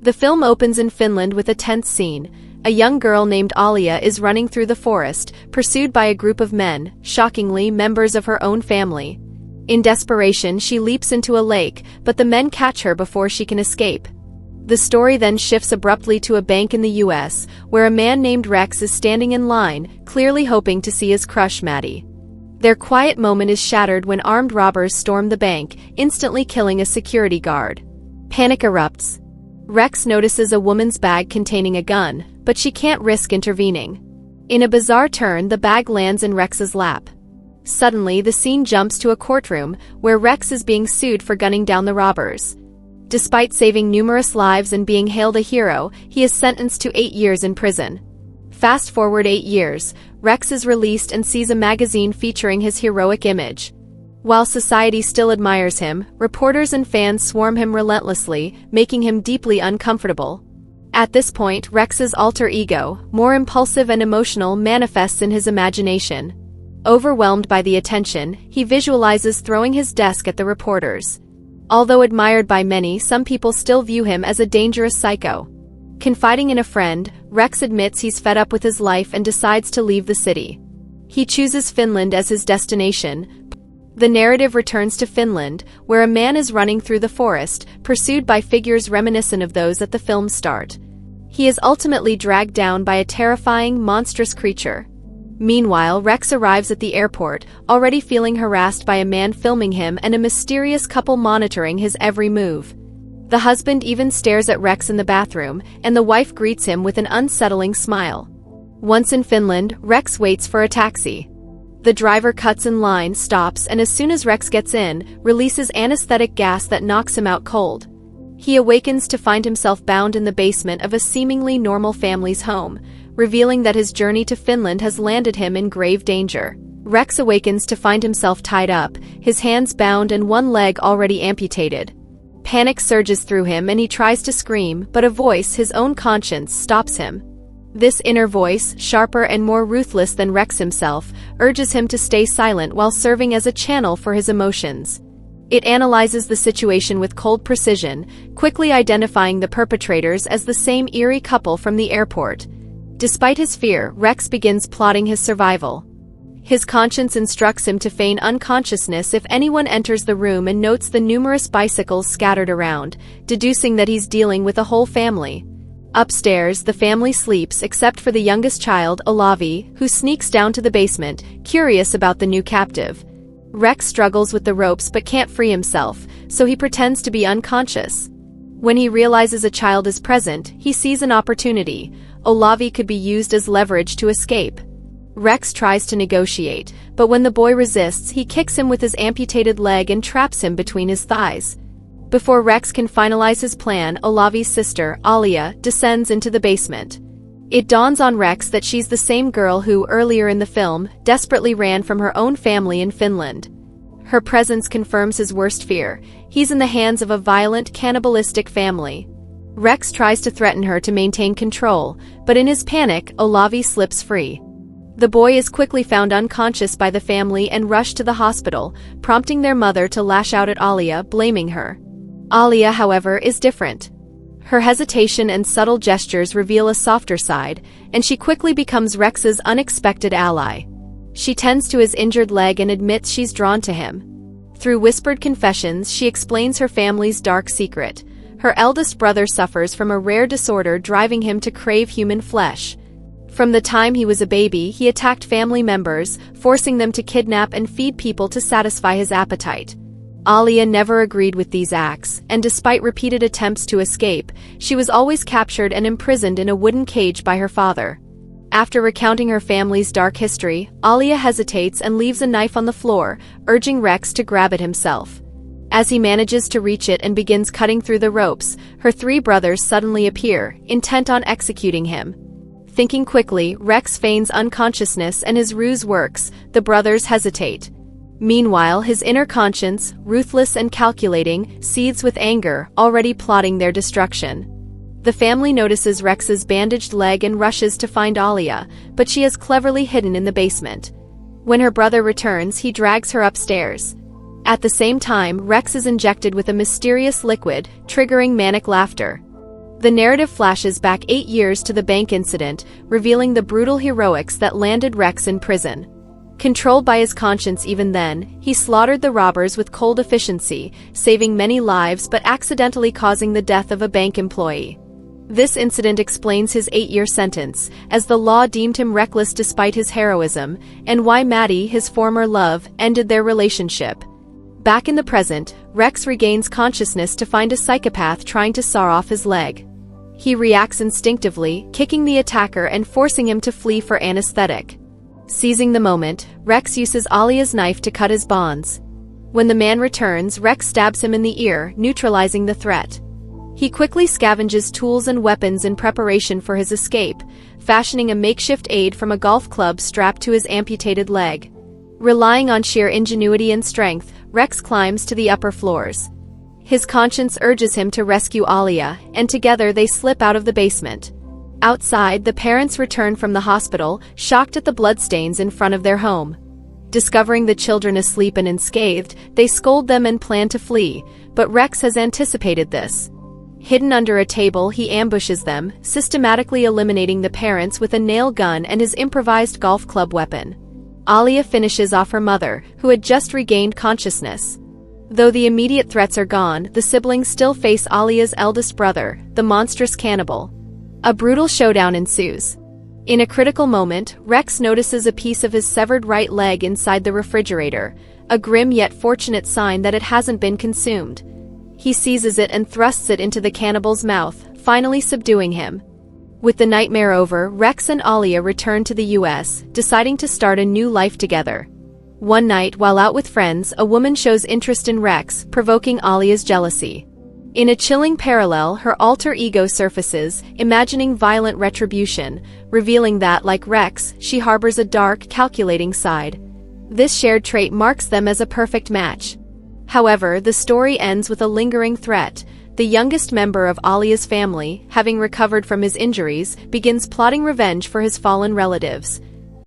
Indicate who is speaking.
Speaker 1: The film opens in Finland with a tense scene. A young girl named Alia is running through the forest, pursued by a group of men, shockingly members of her own family. In desperation, she leaps into a lake, but the men catch her before she can escape. The story then shifts abruptly to a bank in the US, where a man named Rex is standing in line, clearly hoping to see his crush Maddie. Their quiet moment is shattered when armed robbers storm the bank, instantly killing a security guard. Panic erupts. Rex notices a woman's bag containing a gun, but she can't risk intervening. In a bizarre turn, the bag lands in Rex's lap. Suddenly, the scene jumps to a courtroom, where Rex is being sued for gunning down the robbers. Despite saving numerous lives and being hailed a hero, he is sentenced to 8 years in prison. Fast forward 8 years, Rex is released and sees a magazine featuring his heroic image. While society still admires him, reporters and fans swarm him relentlessly, making him deeply uncomfortable. At this point, Rex's alter ego, more impulsive and emotional, manifests in his imagination. Overwhelmed by the attention, he visualizes throwing his desk at the reporters. Although admired by many, some people still view him as a dangerous psycho. Confiding in a friend, Rex admits he's fed up with his life and decides to leave the city. He chooses Finland as his destination. The narrative returns to Finland, where a man is running through the forest, pursued by figures reminiscent of those at the film's start. He is ultimately dragged down by a terrifying, monstrous creature. Meanwhile, Rex arrives at the airport, already feeling harassed by a man filming him and a mysterious couple monitoring his every move. The husband even stares at Rex in the bathroom, and the wife greets him with an unsettling smile. Once in Finland, Rex waits for a taxi. The driver cuts in line, stops, and as soon as Rex gets in, releases anesthetic gas that knocks him out cold. He awakens to find himself bound in the basement of a seemingly normal family's home, revealing that his journey to Finland has landed him in grave danger. Rex awakens to find himself tied up, his hands bound and one leg already amputated. Panic surges through him and he tries to scream, but a voice, his own conscience, stops him. This inner voice, sharper and more ruthless than Rex himself, urges him to stay silent while serving as a channel for his emotions. It analyzes the situation with cold precision, quickly identifying the perpetrators as the same eerie couple from the airport. Despite his fear, Rex begins plotting his survival. His conscience instructs him to feign unconsciousness if anyone enters the room and notes the numerous bicycles scattered around, deducing that he's dealing with a whole family. Upstairs, the family sleeps except for the youngest child, Olavi, who sneaks down to the basement, curious about the new captive. Rex struggles with the ropes but can't free himself, so he pretends to be unconscious. When he realizes a child is present, he sees an opportunity. Olavi could be used as leverage to escape. Rex tries to negotiate, but when the boy resists, he kicks him with his amputated leg and traps him between his thighs. Before Rex can finalize his plan, Olavi's sister, Alia, descends into the basement. It dawns on Rex that she's the same girl who, earlier in the film, desperately ran from her own family in Finland. Her presence confirms his worst fear. He's in the hands of a violent, cannibalistic family. Rex tries to threaten her to maintain control, but in his panic, Olavi slips free. The boy is quickly found unconscious by the family and rushed to the hospital, prompting their mother to lash out at Alia, blaming her. Alia, however, is different. Her hesitation and subtle gestures reveal a softer side, and she quickly becomes Rex's unexpected ally. She tends to his injured leg and admits she's drawn to him. Through whispered confessions, she explains her family's dark secret. Her eldest brother suffers from a rare disorder driving him to crave human flesh. From the time he was a baby, he attacked family members, forcing them to kidnap and feed people to satisfy his appetite. Alia never agreed with these acts, and despite repeated attempts to escape, she was always captured and imprisoned in a wooden cage by her father. After recounting her family's dark history, Alia hesitates and leaves a knife on the floor, urging Rex to grab it himself. As he manages to reach it and begins cutting through the ropes, her 3 brothers suddenly appear, intent on executing him. Thinking quickly, Rex feigns unconsciousness and his ruse works. The brothers hesitate. Meanwhile, his inner conscience, ruthless and calculating, seethes with anger, already plotting their destruction. The family notices Rex's bandaged leg and rushes to find Alia, but she is cleverly hidden in the basement. When her brother returns, he drags her upstairs. At the same time, Rex is injected with a mysterious liquid, triggering manic laughter. The narrative flashes back 8 years to the bank incident, revealing the brutal heroics that landed Rex in prison. Controlled by his conscience even then, he slaughtered the robbers with cold efficiency, saving many lives but accidentally causing the death of a bank employee. This incident explains his 8-year sentence, as the law deemed him reckless despite his heroism, and why Maddie, his former love, ended their relationship. Back in the present, Rex regains consciousness to find a psychopath trying to saw off his leg. He reacts instinctively, kicking the attacker and forcing him to flee for anesthetic. Seizing the moment, Rex uses Alia's knife to cut his bonds. When the man returns, Rex stabs him in the ear, neutralizing the threat. He quickly scavenges tools and weapons in preparation for his escape, fashioning a makeshift aid from a golf club strapped to his amputated leg. Relying on sheer ingenuity and strength, Rex climbs to the upper floors. His conscience urges him to rescue Alia, and together they slip out of the basement. Outside, the parents return from the hospital, shocked at the bloodstains in front of their home. Discovering the children asleep and unscathed, they scold them and plan to flee, but Rex has anticipated this. Hidden under a table, he ambushes them, systematically eliminating the parents with a nail gun and his improvised golf club weapon. Alia finishes off her mother, who had just regained consciousness. Though the immediate threats are gone, the siblings still face Alia's eldest brother, the monstrous cannibal. A brutal showdown ensues. In a critical moment, Rex notices a piece of his severed right leg inside the refrigerator, a grim yet fortunate sign that it hasn't been consumed. He seizes it and thrusts it into the cannibal's mouth, finally subduing him. With the nightmare over, Rex and Alia return to the US, deciding to start a new life together. One night, while out with friends, a woman shows interest in Rex, provoking Alia's jealousy. In a chilling parallel, her alter ego surfaces, imagining violent retribution, revealing that, like Rex, she harbors a dark, calculating side. This shared trait marks them as a perfect match. However, the story ends with a lingering threat. The youngest member of Alia's family, having recovered from his injuries, begins plotting revenge for his fallen relatives.